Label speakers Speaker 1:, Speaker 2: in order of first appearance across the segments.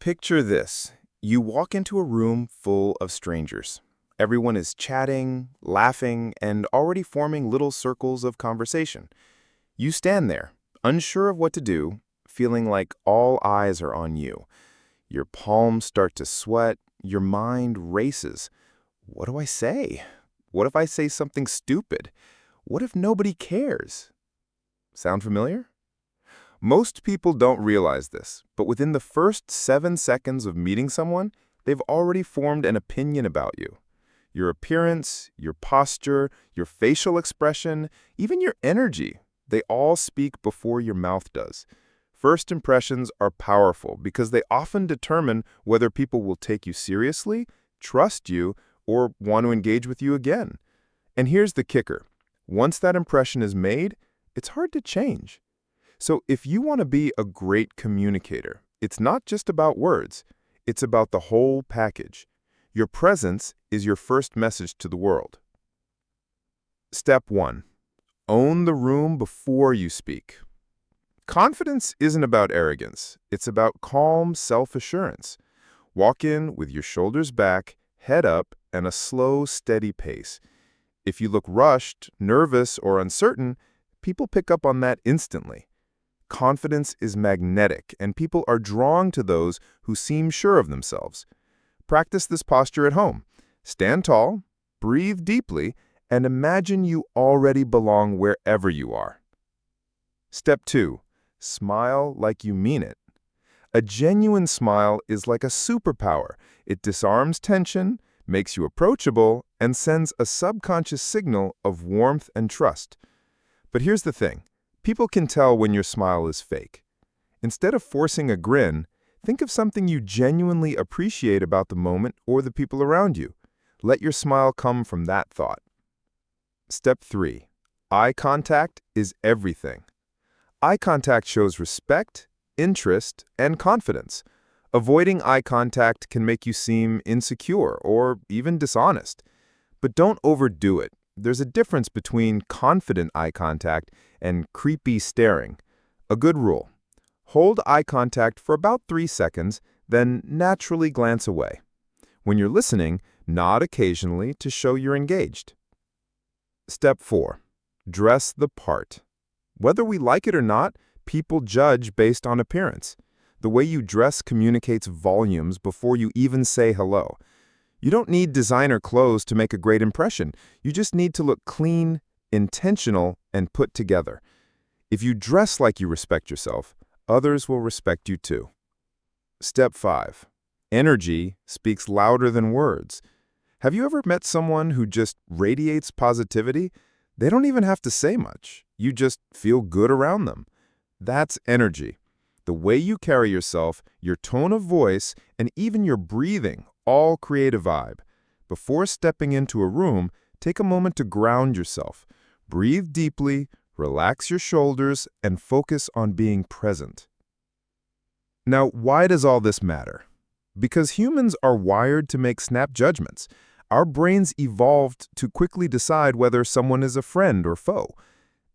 Speaker 1: Picture this. You walk into a room full of strangers. Everyone is chatting, laughing, and already forming little circles of conversation. You stand there, unsure of what to do, feeling like all eyes are on you. Your palms start to sweat, your mind races. What do I say? What if I say something stupid? What if nobody cares? Sound familiar? Most people don't realize this, but within the first 7 seconds of meeting someone, they've already formed an opinion about you. Your appearance, your posture, your facial expression, even your energy, they all speak before your mouth does. First impressions are powerful because they often determine whether people will take you seriously, trust you, or want to engage with you again. And here's the kicker. Once that impression is made, it's hard to change. So if you want to be a great communicator, it's not just about words, it's about the whole package. Your presence is your first message to the world. Step 1. Own the room before you speak. Confidence isn't about arrogance, it's about calm self-assurance. Walk in with your shoulders back, head up, and a slow, steady pace. If you look rushed, nervous, or uncertain, people pick up on that instantly. Confidence is magnetic, and people are drawn to those who seem sure of themselves. Practice this posture at home. Stand tall, breathe deeply, and imagine you already belong wherever you are. Step 2. Smile like you mean it. A genuine smile is like a superpower. It disarms tension, makes you approachable, and sends a subconscious signal of warmth and trust. But here's the thing. People can tell when your smile is fake. Instead of forcing a grin, think of something you genuinely appreciate about the moment or the people around you. Let your smile come from that thought. Step 3. Eye contact is everything. Eye contact shows respect, interest, and confidence. Avoiding eye contact can make you seem insecure or even dishonest. But don't overdo it. There's a difference between confident eye contact and creepy staring. A good rule. Hold eye contact for about 3 seconds, then naturally glance away. When you're listening, nod occasionally to show you're engaged. Step 4. Dress the part. Whether we like it or not, people judge based on appearance. The way you dress communicates volumes before you even say hello. You don't need designer clothes to make a great impression. You just need to look clean, intentional, and put together. If you dress like you respect yourself, others will respect you too. Step 5. Energy speaks louder than words. Have you ever met someone who just radiates positivity? They don't even have to say much. You just feel good around them. That's energy. The way you carry yourself, your tone of voice, and even your breathing all create a vibe. Before stepping into a room, take a moment to ground yourself. Breathe deeply, relax your shoulders, and focus on being present. Now, why does all this matter? Because humans are wired to make snap judgments. Our brains evolved to quickly decide whether someone is a friend or foe.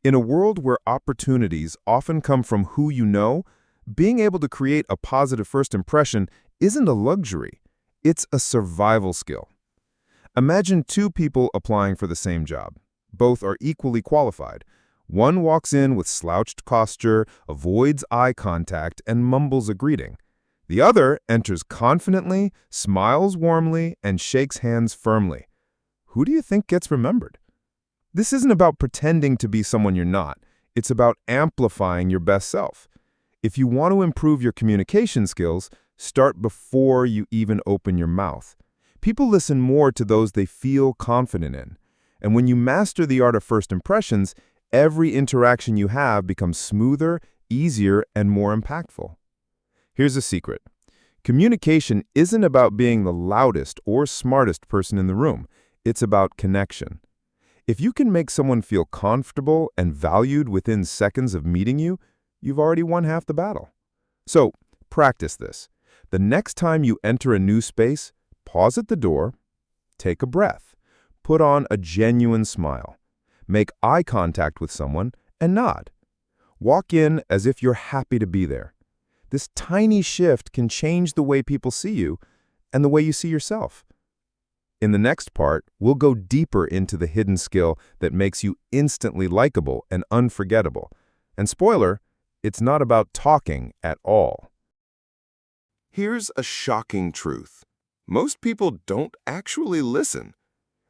Speaker 1: In a world where opportunities often come from who you know, being able to create a positive first impression isn't a luxury. It's a survival skill. Imagine 2 people applying for the same job. Both are equally qualified. One walks in with slouched posture, avoids eye contact, and mumbles a greeting. The other enters confidently, smiles warmly, and shakes hands firmly. Who do you think gets remembered? This isn't about pretending to be someone you're not. It's about amplifying your best self. If you want to improve your communication skills, start before you even open your mouth. People listen more to those they feel confident in. And when you master the art of first impressions, every interaction you have becomes smoother, easier, and more impactful. Here's a secret. Communication isn't about being the loudest or smartest person in the room. It's about connection. If you can make someone feel comfortable and valued within seconds of meeting you, you've already won half the battle. So, practice this. The next time you enter a new space, pause at the door, take a breath, put on a genuine smile, make eye contact with someone, and nod. Walk in as if you're happy to be there. This tiny shift can change the way people see you and the way you see yourself. In the next part, we'll go deeper into the hidden skill that makes you instantly likable and unforgettable. And spoiler, it's not about talking at all. Here's a shocking truth. Most people don't actually listen.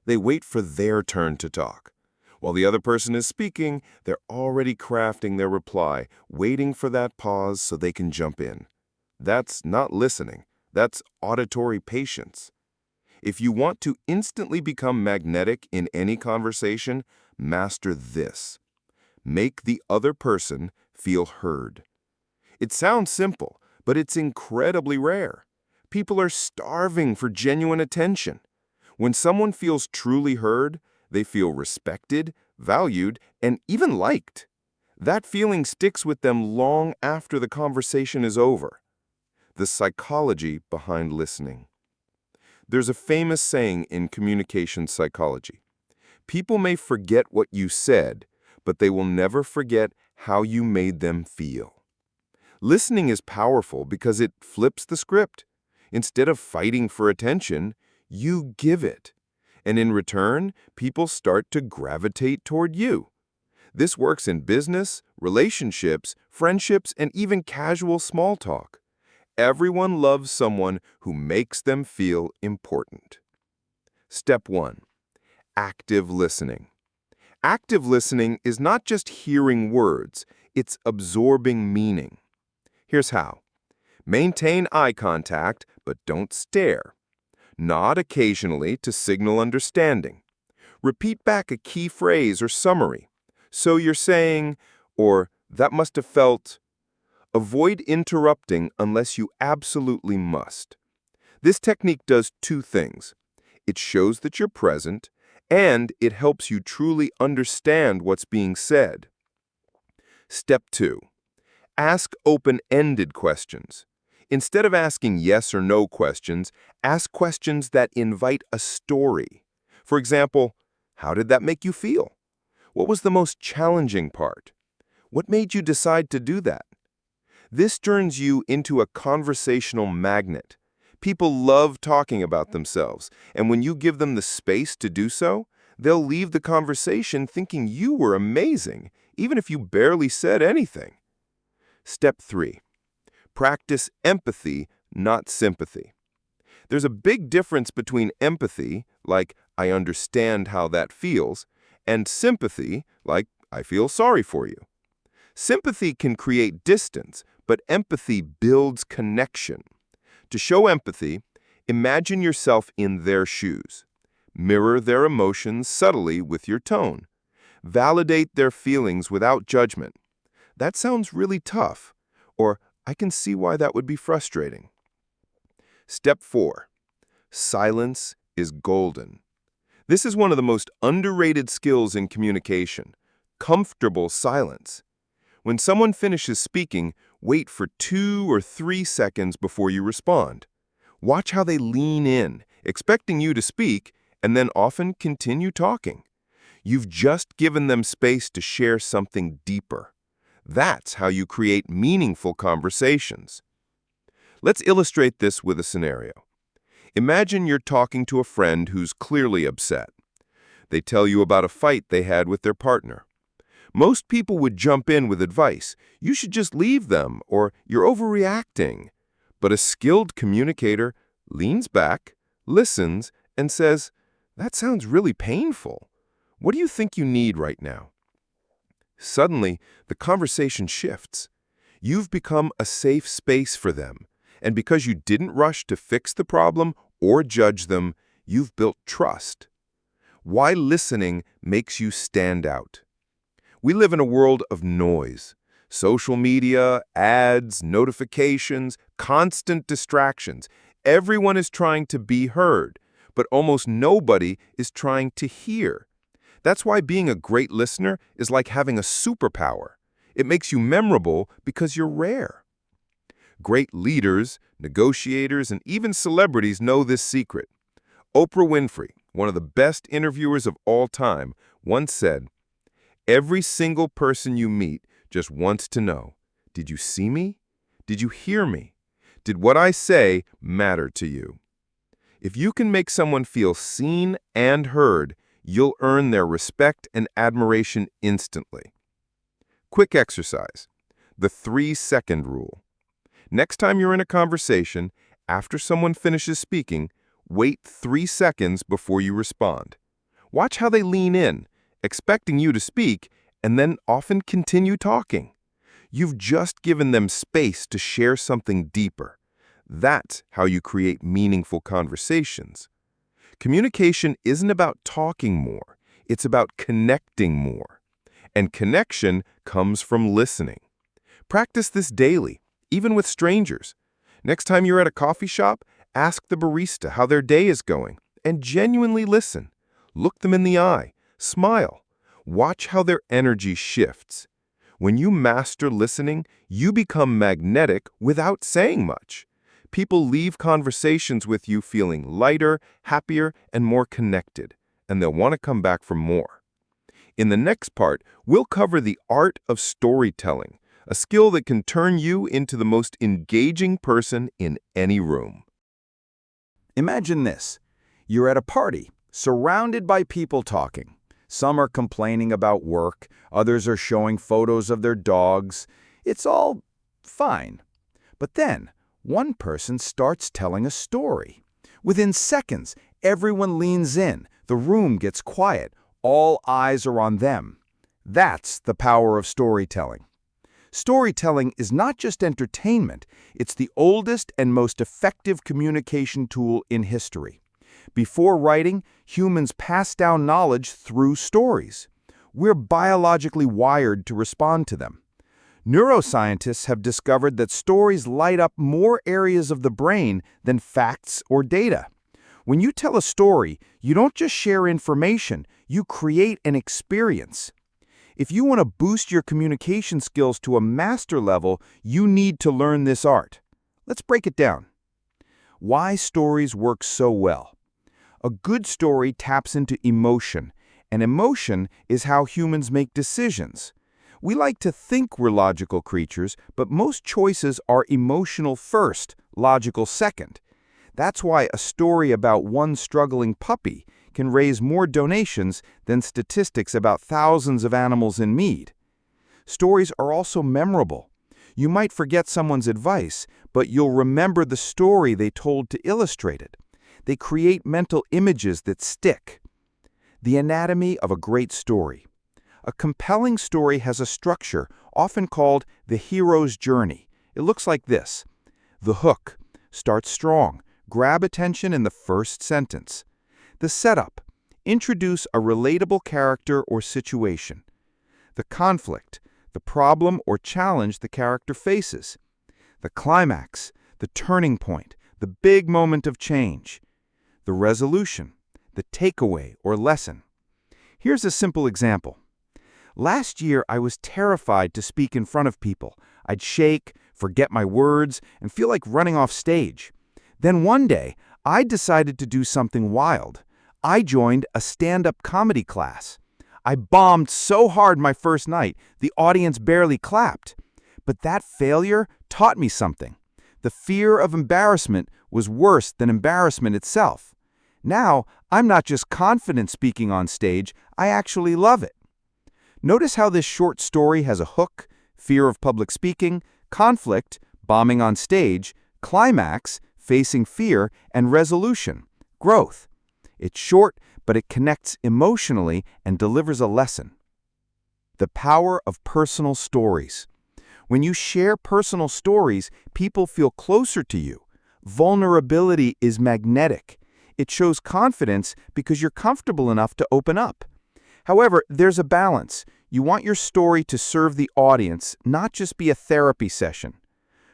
Speaker 1: They wait for their turn to talk. While the other person is speaking, they're already crafting their reply, waiting for that pause so they can jump in. That's not listening. That's auditory patience. If you want to instantly become magnetic in any conversation, master this. Make the other person feel heard. It sounds simple, but it's incredibly rare. People are starving for genuine attention. When someone feels truly heard, they feel respected, valued, and even liked. That feeling sticks with them long after the conversation is over. The psychology behind listening. There's a famous saying in communication psychology. People may forget what you said, but they will never forget how you made them feel. Listening is powerful because it flips the script. Instead of fighting for attention, you give it. And in return, people start to gravitate toward you. This works in business, relationships, friendships, and even casual small talk. Everyone loves someone who makes them feel important. Step 1. Active listening. Active listening is not just hearing words, it's absorbing meaning. Here's how. Maintain eye contact, but don't stare. Nod occasionally to signal understanding. Repeat back a key phrase or summary. So you're saying, or that must have felt. Avoid interrupting unless you absolutely must. This technique does two things. It shows that you're present, and it helps you truly understand what's being said. Step 2. Ask open-ended questions. Instead of asking yes or no questions, ask questions that invite a story. For example, how did that make you feel? What was the most challenging part? What made you decide to do that? This turns you into a conversational magnet. People love talking about themselves, and when you give them the space to do so, they'll leave the conversation thinking you were amazing, even if you barely said anything. Step 3. Practice empathy, not sympathy. There's a big difference between empathy, like I understand how that feels, and sympathy, like I feel sorry for you. Sympathy can create distance, but empathy builds connection. To show empathy, imagine yourself in their shoes. Mirror their emotions subtly with your tone. Validate their feelings without judgment. That sounds really tough, or I can see why that would be frustrating. Step 4. Silence is golden. This is one of the most underrated skills in communication. Comfortable silence. When someone finishes speaking, wait for 2 or 3 seconds before you respond. Watch how they lean in, expecting you to speak, and then often continue talking. You've just given them space to share something deeper. That's how you create meaningful conversations. Let's illustrate this with a scenario. Imagine you're talking to a friend who's clearly upset. They tell you about a fight they had with their partner. Most people would jump in with advice. You should just leave them, or you're overreacting. But a skilled communicator leans back, listens, and says, that sounds really painful. What do you think you need right now? Suddenly, the conversation shifts. You've become a safe space for them. And because you didn't rush to fix the problem or judge them, you've built trust. Why listening makes you stand out. We live in a world of noise. Social media, ads, notifications, constant distractions. Everyone is trying to be heard, but almost nobody is trying to hear. That's why being a great listener is like having a superpower. It makes you memorable because you're rare. Great leaders, negotiators, and even celebrities know this secret. Oprah Winfrey, one of the best interviewers of all time, once said, "Every single person you meet just wants to know, did you see me? Did you hear me? Did what I say matter to you? If you can make someone feel seen and heard, you'll earn their respect and admiration instantly. Quick exercise. The 3-second rule. Next time you're in a conversation, after someone finishes speaking, wait 3 seconds before you respond. Watch how they lean in, expecting you to speak, and then often continue talking. You've just given them space to share something deeper. That's how you create meaningful conversations. Communication isn't about talking more. It's about connecting more. And connection comes from listening. Practice this daily, even with strangers. Next time you're at a coffee shop, ask the barista how their day is going and genuinely listen. Look them in the eye. Smile. Watch how their energy shifts. When you master listening, you become magnetic without saying much. People leave conversations with you feeling lighter, happier, and more connected, and they'll want to come back for more. In the next part, we'll cover the art of storytelling, a skill that can turn you into the most engaging person in any room.
Speaker 2: Imagine this. You're at a party, surrounded by people talking. Some are complaining about work, others are showing photos of their dogs. It's all fine. But then, one person starts telling a story. Within seconds, everyone leans in, the room gets quiet, all eyes are on them. That's the power of storytelling. Storytelling is not just entertainment, it's the oldest and most effective communication tool in history. Before writing, humans passed down knowledge through stories. We're biologically wired to respond to them. Neuroscientists have discovered that stories light up more areas of the brain than facts or data. When you tell a story, you don't just share information, you create an experience. If you want to boost your communication skills to a master level, you need to learn this art. Let's break it down. Why stories work so well. A good story taps into emotion, and emotion is how humans make decisions. We like to think we're logical creatures, but most choices are emotional first, logical second. That's why a story about one struggling puppy can raise more donations than statistics about thousands of animals in Mead. Stories are also memorable. You might forget someone's advice, but you'll remember the story they told to illustrate it. They create mental images that stick. The anatomy of a great story. A compelling story has a structure, often called the hero's journey. It looks like this. The hook. Start strong. Grab attention in the first sentence. The setup. Introduce a relatable character or situation. The conflict. The problem or challenge the character faces. The climax. The turning point. The big moment of change. The resolution. The takeaway or lesson. Here's a simple example. Last year, I was terrified to speak in front of people. I'd shake, forget my words, and feel like running off stage. Then one day, I decided to do something wild. I joined a stand-up comedy class. I bombed so hard my first night, the audience barely clapped. But that failure taught me something. The fear of embarrassment was worse than embarrassment itself. Now, I'm not just confident speaking on stage, I actually love it. Notice how this short story has a hook, fear of public speaking, conflict, bombing on stage, climax, facing fear, and resolution, growth. It's short, but it connects emotionally and delivers a lesson. The power of personal stories. When you share personal stories, people feel closer to you. Vulnerability is magnetic. It shows confidence because you're comfortable enough to open up. However, there's a balance. You want your story to serve the audience, not just be a therapy session.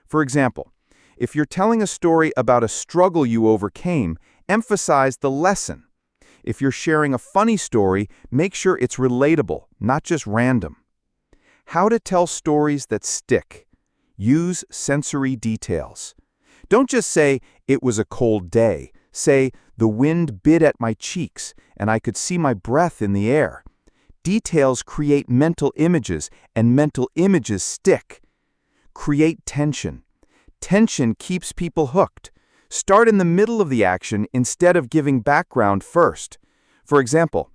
Speaker 2: For example, if you're telling a story about a struggle you overcame, emphasize the lesson. If you're sharing a funny story, make sure it's relatable, not just random. How to tell stories that stick. Use sensory details. Don't just say, "It was a cold day." Say, "The wind bit at my cheeks, and I could see my breath in the air." Details create mental images, and mental images stick. Create tension. Tension keeps people hooked. Start in the middle of the action instead of giving background first. For example,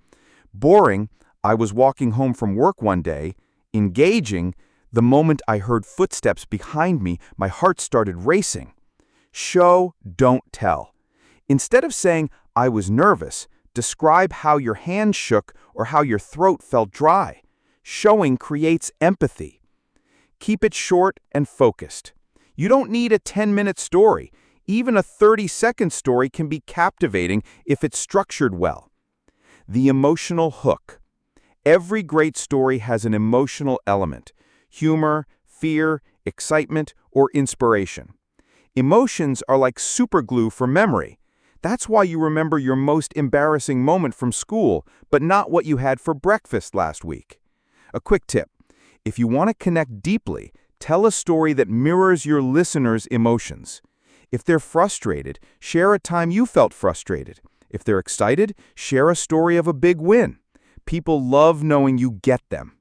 Speaker 2: boring, I was walking home from work one day. Engaging, the moment I heard footsteps behind me, my heart started racing. Show, don't tell. Instead of saying, I was nervous, describe how your hands shook or how your throat felt dry. Showing creates empathy. Keep it short and focused. You don't need a 10-minute story. Even a 30-second story can be captivating if it's structured well. The emotional hook. Every great story has an emotional element: humor, fear, excitement, or inspiration. Emotions are like superglue for memory. That's why you remember your most embarrassing moment from school, but not what you had for breakfast last week. A quick tip: if you want to connect deeply, tell a story that mirrors your listener's emotions. If they're frustrated, share a time you felt frustrated. If they're excited, share a story of a big win. People love knowing you get them.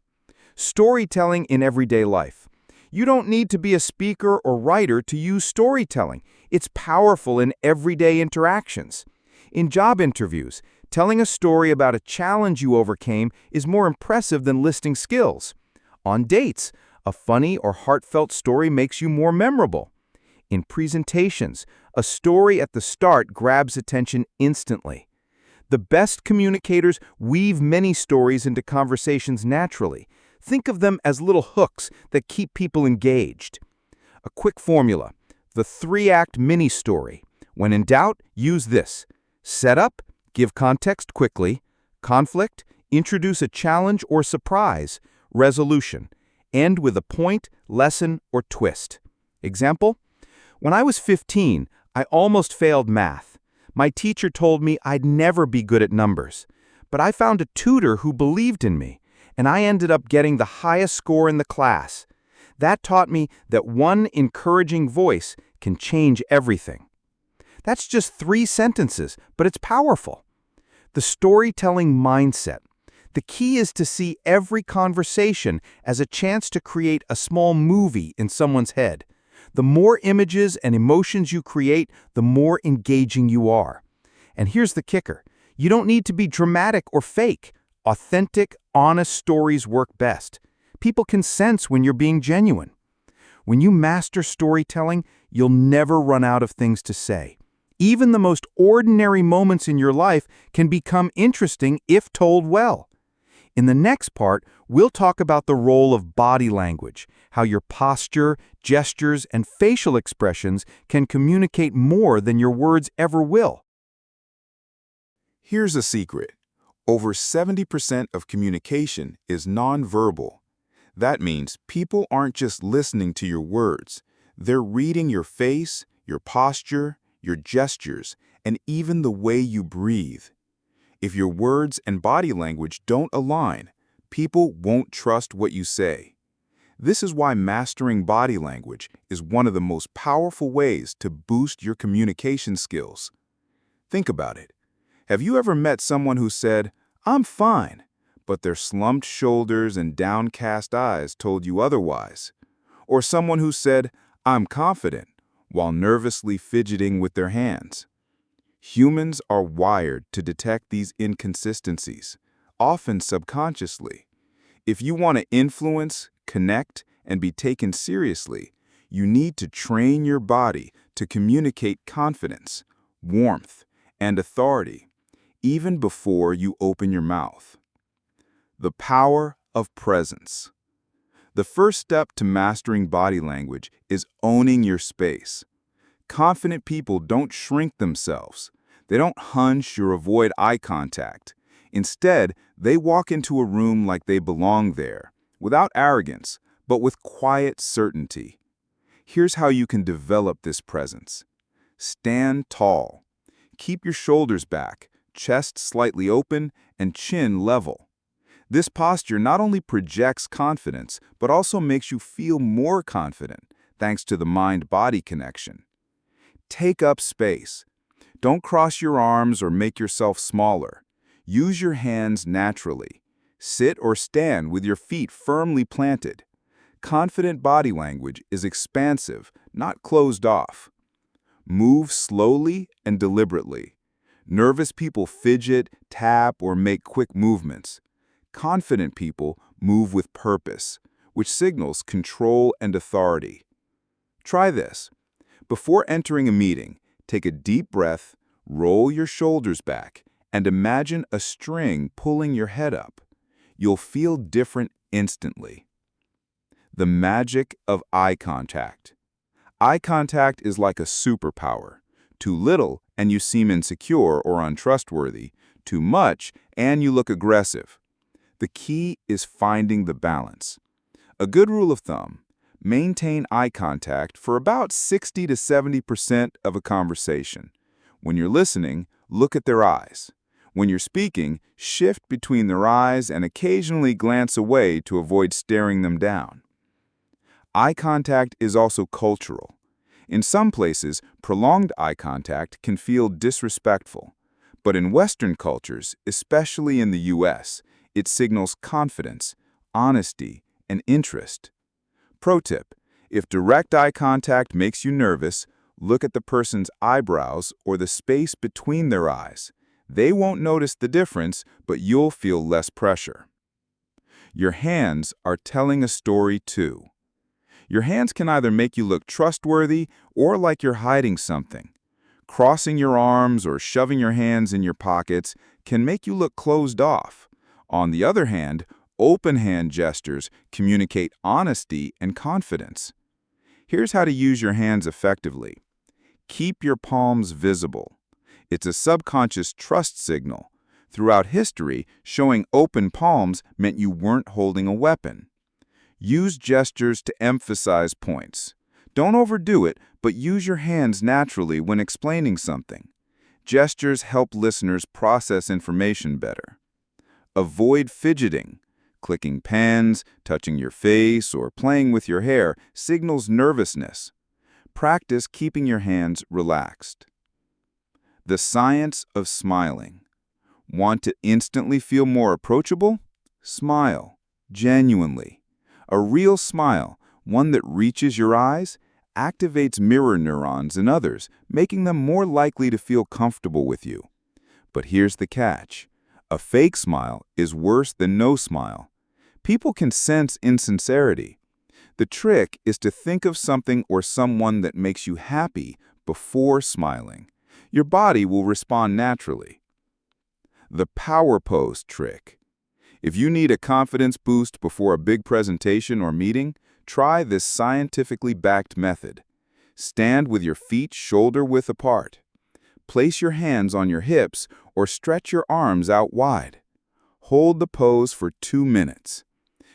Speaker 2: Storytelling in everyday life. You don't need to be a speaker or writer to use storytelling. It's powerful in everyday interactions. In job interviews, telling a story about a challenge you overcame is more impressive than listing skills. On dates, a funny or heartfelt story makes you more memorable. In presentations, a story at the start grabs attention instantly. The best communicators weave many stories into conversations naturally. Think of them as little hooks that keep people engaged. A quick formula: the 3-act mini-story. When in doubt, use this: setup, give context quickly; conflict, introduce a challenge or surprise; resolution, end with a point, lesson, or twist. Example: when I was 15, I almost failed math. My teacher told me I'd never be good at numbers. But I found a tutor who believed in me, and I ended up getting the highest score in the class. That taught me that one encouraging voice can change everything. That's just 3 sentences, but it's powerful. The storytelling mindset. The key is to see every conversation as a chance to create a small movie in someone's head. The more images and emotions you create, the more engaging you are. And here's the kicker: you don't need to be dramatic or fake. Authentic, honest stories work best. People can sense when you're being genuine. When you master storytelling, you'll never run out of things to say. Even the most ordinary moments in your life can become interesting if told well. In the next part, we'll talk about the role of body language, how your posture, gestures, and facial expressions can communicate more than your words ever will.
Speaker 1: Here's a secret. Over 70% of communication is nonverbal. That means people aren't just listening to your words. They're reading your face, your posture, your gestures, and even the way you breathe. If your words and body language don't align, people won't trust what you say. This is why mastering body language is one of the most powerful ways to boost your communication skills. Think about it. Have you ever met someone who said, "I'm fine," but their slumped shoulders and downcast eyes told you otherwise? Or someone who said, "I'm confident," while nervously fidgeting with their hands? Humans are wired to detect these inconsistencies, often subconsciously. If you want to influence, connect, and be taken seriously, you need to train your body to communicate confidence, warmth, and authority, even before you open your mouth. The power of presence. The first step to mastering body language is owning your space. Confident people don't shrink themselves. They don't hunch or avoid eye contact. Instead, they walk into a room like they belong there, without arrogance, but with quiet certainty. Here's how you can develop this presence. Stand tall. Keep your shoulders back, chest slightly open, and chin level. This posture not only projects confidence, but also makes you feel more confident, thanks to the mind-body connection. Take up space. Don't cross your arms or make yourself smaller. Use your hands naturally. Sit or stand with your feet firmly planted.
Speaker 2: Confident body language is expansive, not closed off. Move slowly and deliberately. Nervous people fidget, tap, or make quick movements. Confident people move with purpose, which signals control and authority. Try this. Before entering a meeting, take a deep breath, roll your shoulders back, and imagine a string pulling your head up. You'll feel different instantly. The magic of eye contact. Eye contact is like a superpower. Too little, and you seem insecure or untrustworthy. Too much, and you look aggressive. The key is finding the balance. A good rule of thumb: maintain eye contact for about 60 to 70% of a conversation. When you're listening, look at their eyes. When you're speaking, shift between their eyes and occasionally glance away to avoid staring them down. Eye contact is also cultural. In some places, prolonged eye contact can feel disrespectful. But in Western cultures, especially in the US, it signals confidence, honesty, and interest. Pro tip: if direct eye contact makes you nervous, look at the person's eyebrows or the space between their eyes. They won't notice the difference, but you'll feel less pressure. Your hands are telling a story too. Your hands can either make you look trustworthy or like you're hiding something. Crossing your arms or shoving your hands in your pockets can make you look closed off. On the other hand, open hand gestures communicate honesty and confidence. Here's how to use your hands effectively. Keep your palms visible. It's a subconscious trust signal. Throughout history, showing open palms meant you weren't holding a weapon. Use gestures to emphasize points. Don't overdo it, but use your hands naturally when explaining something. Gestures help listeners process information better. Avoid fidgeting. Clicking pens, touching your face, or playing with your hair signals nervousness. Practice keeping your hands relaxed. The science of smiling. Want to instantly feel more approachable? Smile, genuinely. A real smile, one that reaches your eyes, activates mirror neurons in others, making them more likely to feel comfortable with you. But here's the catch. A fake smile is worse than no smile. People can sense insincerity. The trick is to think of something or someone that makes you happy before smiling. Your body will respond naturally. The power pose trick. If you need a confidence boost before a big presentation or meeting, try this scientifically backed method. Stand with your feet shoulder-width apart. Place your hands on your hips or stretch your arms out wide. Hold the pose for 2 minutes.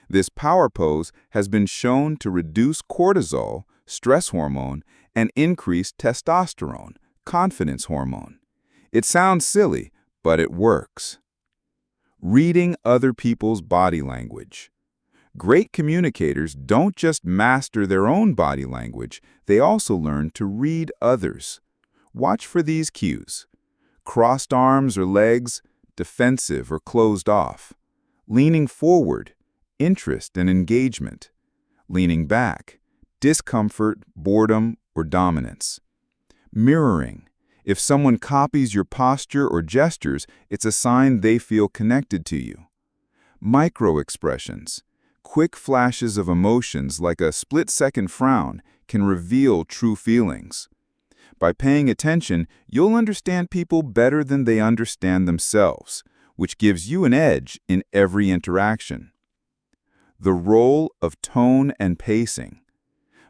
Speaker 2: This power pose has been shown to reduce cortisol, stress hormone, and increase testosterone, confidence hormone. It sounds silly, but it works. Reading other people's body language. Great communicators don't just master their own body language, they also learn to read others. Watch for these cues. Crossed arms or legs, defensive or closed off. Leaning forward, interest and engagement. Leaning back, discomfort, boredom, or dominance. Mirroring. If someone copies your posture or gestures, it's a sign they feel connected to you. Micro-expressions. Quick flashes of emotions like a split-second frown can reveal true feelings. By paying attention, you'll understand people better than they understand themselves, which gives you an edge in every interaction. The role of tone and pacing.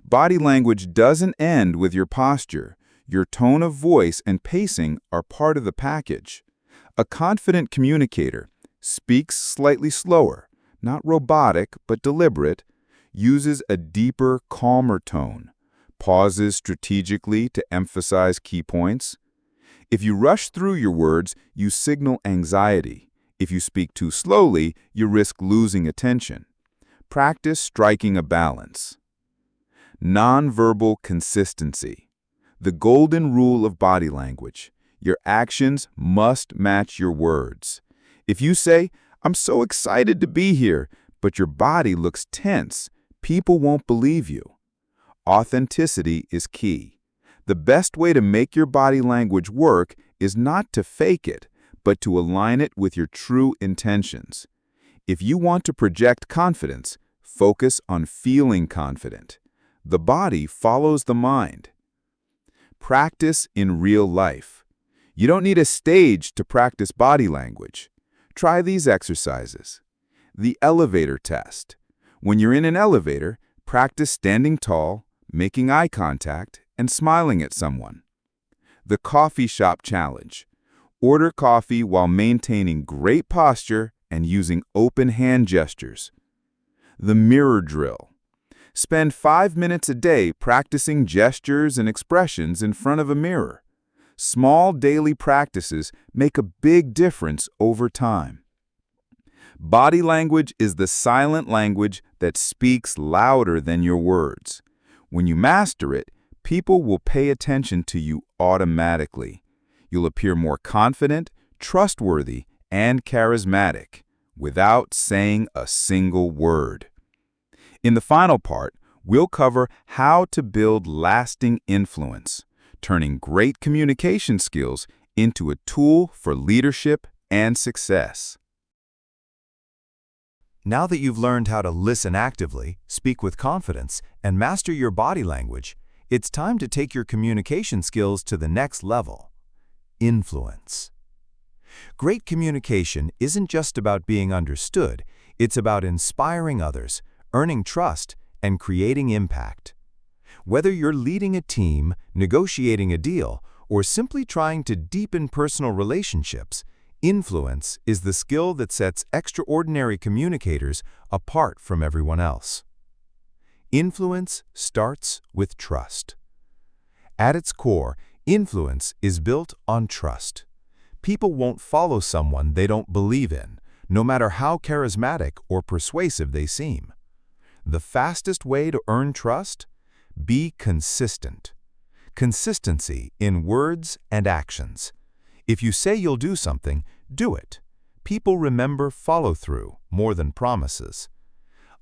Speaker 2: Body language doesn't end with your posture. Your tone of voice and pacing are part of the package. A confident communicator speaks slightly slower, not robotic but deliberate, uses a deeper, calmer tone, pauses strategically to emphasize key points. If you rush through your words, you signal anxiety. If you speak too slowly, you risk losing attention. Practice striking a balance. Nonverbal consistency. The golden rule of body language. Your actions must match your words. If you say, "I'm so excited to be here," but your body looks tense,
Speaker 1: people won't believe you. Authenticity is key. The best way to make your body language work is not to fake it, but to align it with your true intentions. If you want to project confidence, focus on feeling confident. The body follows the mind. Practice in real life. You don't need a stage to practice body language. Try these exercises. The elevator test. When you're in an elevator, practice standing tall, making eye contact, and smiling at someone. The coffee shop challenge. Order coffee while maintaining great posture and using open hand gestures. The mirror drill. Spend 5 minutes a day practicing gestures and expressions in front of a mirror. Small daily practices make a big difference over time. Body language is the silent language that speaks louder than your words. When you master it, people will pay attention to you automatically. You'll appear more confident, trustworthy, and charismatic without saying a single word. In the final part, we'll cover how to build lasting influence, turning great communication skills into a tool for leadership and success.
Speaker 2: Now that you've learned how to listen actively, speak with confidence, and master your body language, it's time to take your communication skills to the next level. Influence. Great communication isn't just about being understood, it's about inspiring others, earning trust, and creating impact. Whether you're leading a team, negotiating a deal, or simply trying to deepen personal relationships, influence is the skill that sets extraordinary communicators apart from everyone else. Influence starts with trust. At its core, influence is built on trust. People won't follow someone they don't believe in, no matter how charismatic or persuasive they seem. The fastest way to earn trust? Be consistent. Consistency in words and actions. If you say you'll do something, do it. People remember follow-through more than promises.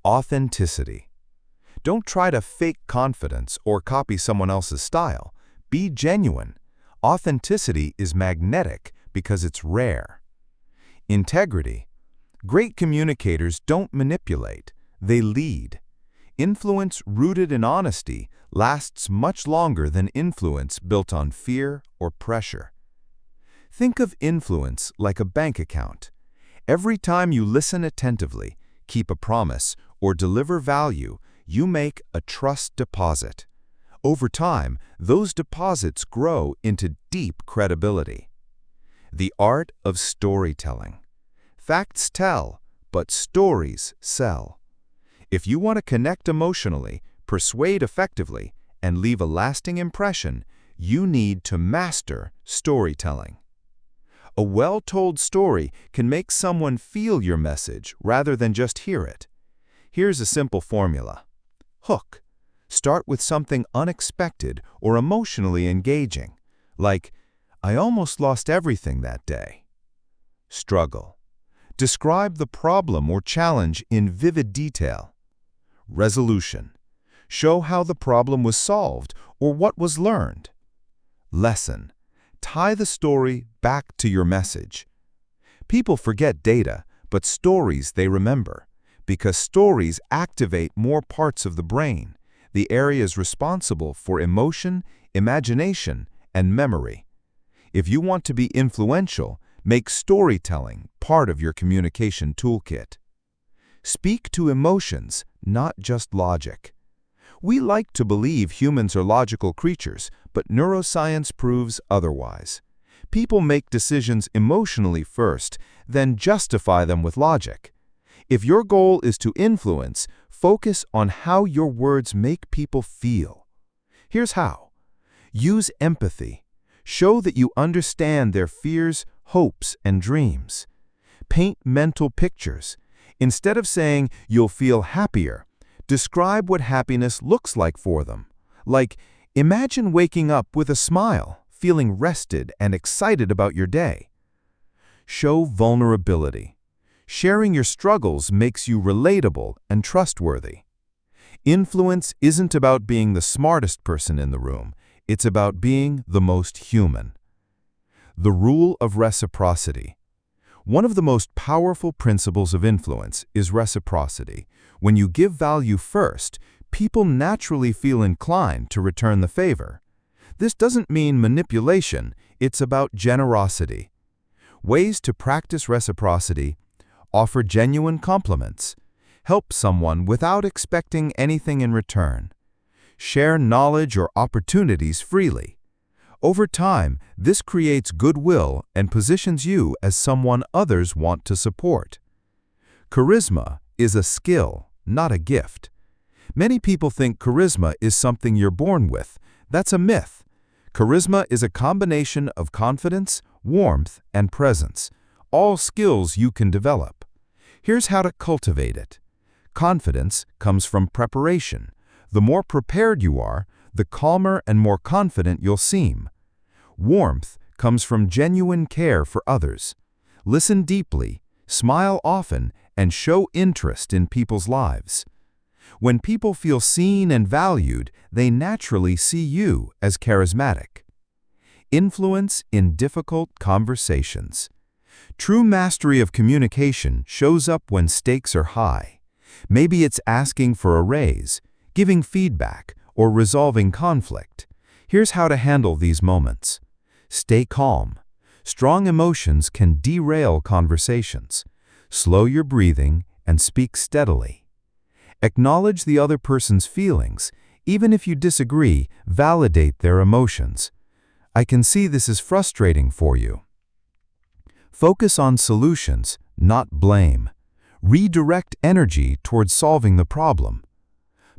Speaker 2: Authenticity. Don't try to fake confidence or copy someone else's style. Be genuine. Authenticity is magnetic because it's rare. Integrity. Great communicators don't manipulate, they lead. Influence rooted in honesty lasts much longer than influence built on fear or pressure. Think of influence like a bank account. Every time you listen attentively, keep a promise, or deliver value, you make a trust deposit. Over time, those deposits grow into deep credibility. The art of storytelling. Facts tell, but stories sell. If you want to connect emotionally, persuade effectively, and leave a lasting impression, you need to master storytelling. A well-told story can make someone feel your message rather than just hear it. Here's a simple formula. Hook. Start with something unexpected or emotionally engaging, like, "I almost lost everything that day." Struggle. Describe the problem or challenge in vivid detail. Resolution. Show how the problem was solved or what was learned. Lesson. Tie the story back to your message. People forget data, but stories they remember, because stories activate more parts of the brain, the areas responsible for emotion, imagination, and memory. If you want to be influential, make storytelling part of your communication toolkit. Speak to emotions, not just logic. We like to believe humans are logical creatures, but neuroscience proves otherwise. People make decisions emotionally first, then justify them with logic. If your goal is to influence, focus on how your words make people feel. Here's how. Use empathy. Show that you understand their fears, hopes, and dreams. Paint mental pictures. Instead of saying, "You'll feel happier," describe what happiness looks like for them. Like, imagine waking up with a smile, feeling rested and excited about your day. Show vulnerability. Sharing your struggles makes you relatable and trustworthy.
Speaker 1: Influence isn't about being the smartest person in the room. It's about being the most human. The rule of reciprocity. One of the most powerful principles of influence is reciprocity. When you give value first, people naturally feel inclined to return the favor. This doesn't mean manipulation, it's about generosity. Ways to practice reciprocity: offer genuine compliments, help someone without expecting anything in return, share knowledge or opportunities freely. Over time, this creates goodwill and positions you as someone others want to support. Charisma is a skill, not a gift. Many people think charisma is something you're born with. That's a myth. Charisma is a combination of confidence, warmth, and presence, all skills you can develop. Here's how to cultivate it. Confidence comes from preparation. The more prepared you are, the calmer and more confident you'll seem. Warmth comes from genuine care for others. Listen deeply, smile often, and show interest in people's lives. When people feel seen and valued, they naturally see you as charismatic. Influence in difficult conversations. True mastery of communication shows up when stakes are high. Maybe it's asking for a raise, giving feedback, or resolving conflict. Here's how to handle these moments. Stay calm. Strong emotions can derail conversations. Slow your breathing and speak steadily. Acknowledge the other person's feelings. Even if you disagree, validate their emotions. I can see this is frustrating for you. Focus on solutions, not blame. Redirect energy towards solving the problem.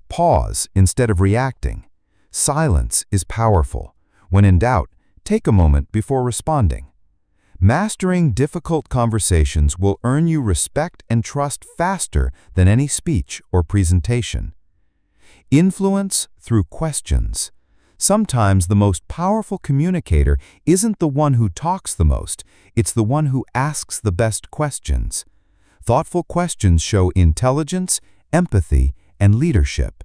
Speaker 1: Pause instead of reacting. Silence is powerful. When in doubt, take a moment before responding. Mastering difficult conversations will earn you respect and trust faster than any speech or presentation. Influence through questions. Sometimes the most powerful communicator isn't the one who talks the most, it's the one who asks the best questions. Thoughtful questions show intelligence, empathy, and leadership.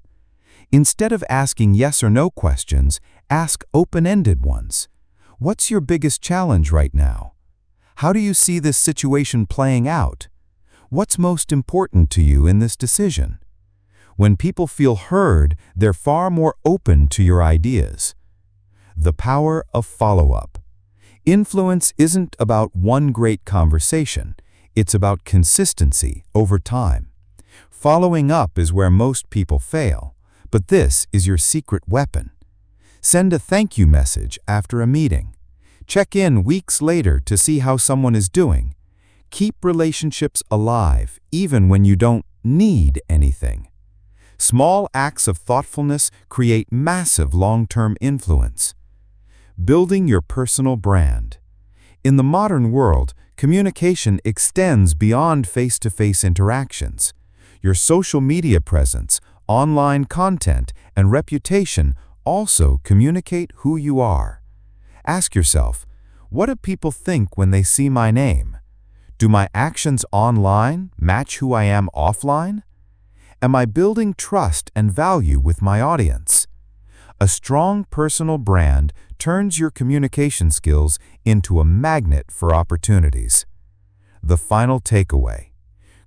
Speaker 1: Instead of asking yes or no questions, ask open-ended ones. What's your biggest challenge right now? How do you see this situation playing out? What's most important to you in this decision? When people feel heard, they're far more open to your ideas. The power of follow-up. Influence isn't about one great conversation. It's about consistency over time. Following up is where most people fail, but this is your secret weapon. Send a thank you message after a meeting. Check in weeks later to see how someone is doing. Keep relationships alive even when you don't need anything. Small acts of thoughtfulness create massive long-term influence. Building your personal brand. In the modern world, communication extends beyond face-to-face interactions. Your social media presence, online content, and reputation also communicate who you are. Ask yourself, what do people think when they see my name? Do my actions online match who I am offline? Am I building trust and value with my audience? A strong personal brand turns your communication skills into a magnet for opportunities. The final takeaway.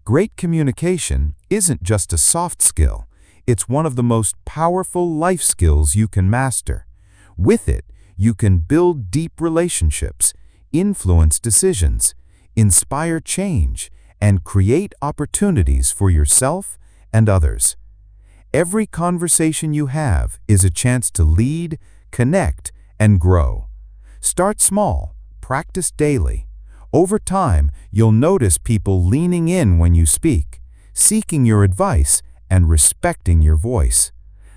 Speaker 1: Great communication isn't just a soft skill. It's one of the most powerful life skills you can master. With it, you can build deep relationships, influence decisions, inspire change, and create opportunities for yourself and others. Every conversation you have is a chance to lead, connect, and grow. Start small, practice daily. Over time, you'll notice people leaning in when you speak, seeking your advice, and respecting your voice.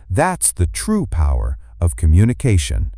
Speaker 1: That's the true power of communication.